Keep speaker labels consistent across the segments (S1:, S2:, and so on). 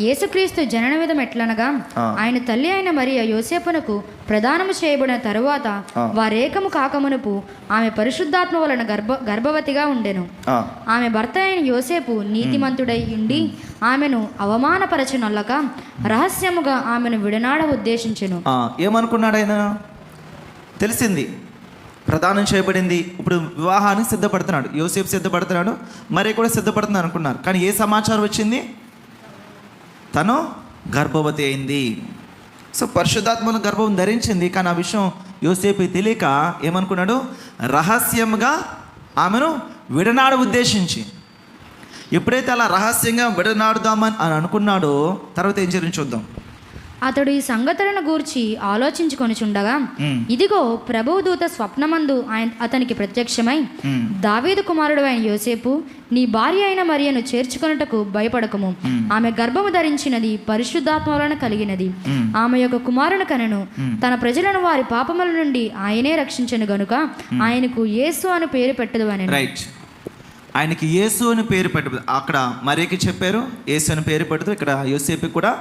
S1: యేసుక్రీస్తు జనన విధం ఎట్లనగా, ఆయన తల్లి అయిన మరియ యోసేపునకు ప్రదానము చేయబడిన తరువాత వారేకము కాకమునుపు ఆమె పరిశుద్ధాత్మ వలన గర్భవతిగా ఉండెను. ఆమె భర్త అయిన యోసేపు నీతిమంతుడై ఉండి ఆమెను అవమానపరచునొల్లక రహస్యముగా ఆమెను విడనాడ ఉద్దేశించెను.
S2: ఏమనుకున్నాడు ఆయన? తెలిసింది, ప్రదానం చేయబడింది, ఇప్పుడు వివాహానికి సిద్ధపడుతున్నాడు. యోసేపు సిద్ధపడుతున్నాడు, మరి కూడా సిద్ధపడుతుంది అనుకున్నారు. కానీ ఏ సమాచారం వచ్చింది? తను గర్భవతి అయింది. సో పరిశుద్ధాత్మను గర్భం ధరించింది. కానీ ఆ విషయం యోసేపు తెలియక ఏమనుకున్నాడు? రహస్యంగా ఆమెను విడనాడ ఉద్దేశించి, ఎప్పుడైతే అలా రహస్యంగా విడనాడుదామని అని అనుకున్నాడో తర్వాత ఏం జరిగింది చూద్దాం.
S1: అతడు ఈ సంగతులను గూర్చి ఆలోచించుకొనిచుండగా, ఇదిగో ప్రభువు దూత స్వప్నమందు అతనికి ప్రత్యక్షమై, దావీదు కుమారుడు అయిన యోసేపు, నీ భార్య అయిన మరియను చేర్చుకొనుటకు భయపడకము. ఆమె గర్భము ధరించినది పరిశుద్ధాత్మ వలన కలిగినది. ఆమె యొక్క కుమారుని కనెను. తన ప్రజలను వారి పాపముల నుండి ఆయనే రక్షించెను గనుక ఆయనకు యేసు అని పేరు పెట్టదు అని.
S2: రైట్, ఆయనకి యేసు అని పేరు పెట్టదు. అక్కడ మరియకి చెప్పారు యేసు అని పేరు పెట్టదు, ఇక్కడ యోసేపుకి కూడా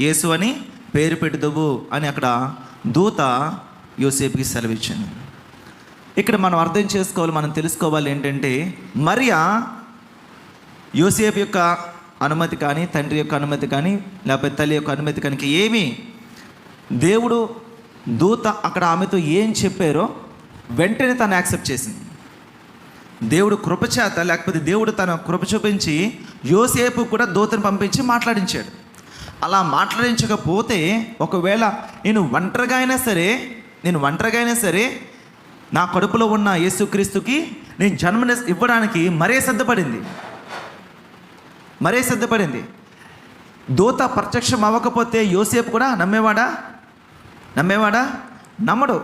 S2: యేసు అని పేరు పెట్టుదువు అని అక్కడ దూత యోసేపుకి సెలవిచ్చింది. ఇక్కడ మనం అర్థం చేసుకోవాలి, మనం తెలుసుకోవాలి ఏంటంటే, మరియా యోసేపు యొక్క అనుమతి కానీ, తండ్రి యొక్క అనుమతి కానీ, లేకపోతే తల్లి యొక్క అనుమతి కానీ ఏమీ, దేవుడు దూత అక్కడ ఆమెతో ఏం చెప్పారో వెంటనే తను యాక్సెప్ట్ చేసింది. దేవుడు కృపచేత, లేకపోతే దేవుడు తన కృప చూపించి యోసేపు కూడా దూతను పంపించి మాట్లాడించాడు. అలా మాట్లాడించకపోతే, ఒకవేళ నేను ఒంటరిగా అయినా సరే నా కడుపులో ఉన్న యేసుక్రీస్తుకి నేను జన్మ ఇవ్వడానికి మరే సిద్ధపడింది. దూత ప్రత్యక్షం అవ్వకపోతే యోసేపు కూడా నమ్మేవాడా? నమ్మడు.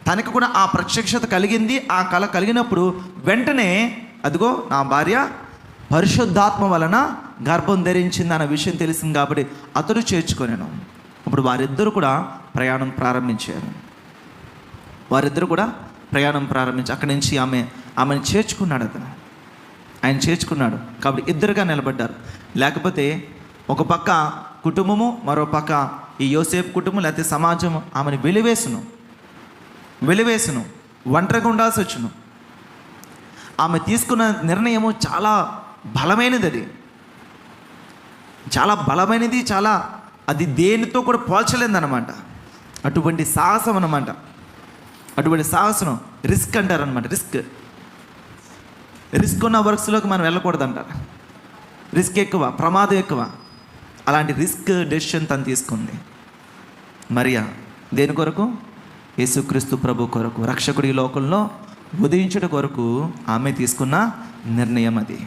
S2: తనకు కూడా ఆ ప్రత్యక్షత కలిగింది. ఆ కళ కలిగినప్పుడు వెంటనే అదిగో నా భార్య పరిశుద్ధాత్మ వలన గర్భం ధరించింది అన్న విషయం తెలిసింది కాబట్టి అతడు చేర్చుకొనేను. ఇప్పుడు వారిద్దరు కూడా ప్రయాణం ప్రారంభించారు. అక్కడి నుంచి ఆమెను చేర్చుకున్నాడు. ఆయన చేర్చుకున్నాడు కాబట్టి ఇద్దరుగా నిలబడ్డారు. లేకపోతే ఒక పక్క కుటుంబము, మరో పక్క ఈ యోసేపు కుటుంబం, లేకపోతే సమాజం ఆమెను వెలివేసును, ఒంటరిగా ఉండాల్సి వచ్చును. ఆమె తీసుకున్న నిర్ణయము చాలా బలమైనది. అది దేనితో కూడా పోల్చలేదన్నమాట. అటువంటి సాహసం రిస్క్ అంటారనమాట. రిస్క్ ఉన్న వర్క్స్లోకి మనం వెళ్ళకూడదు అంటారు. రిస్క్ ఎక్కువ, ప్రమాదం ఎక్కువ. అలాంటి రిస్క్ డెసిషన్ తను తీసుకుంది. మరియా దేని కొరకు? యేసుక్రీస్తు ప్రభు కొరకు, రక్షకుడి లోకంలో ఉదయించుట కొరకు ఆమె తీసుకున్న నిర్ణయం అది.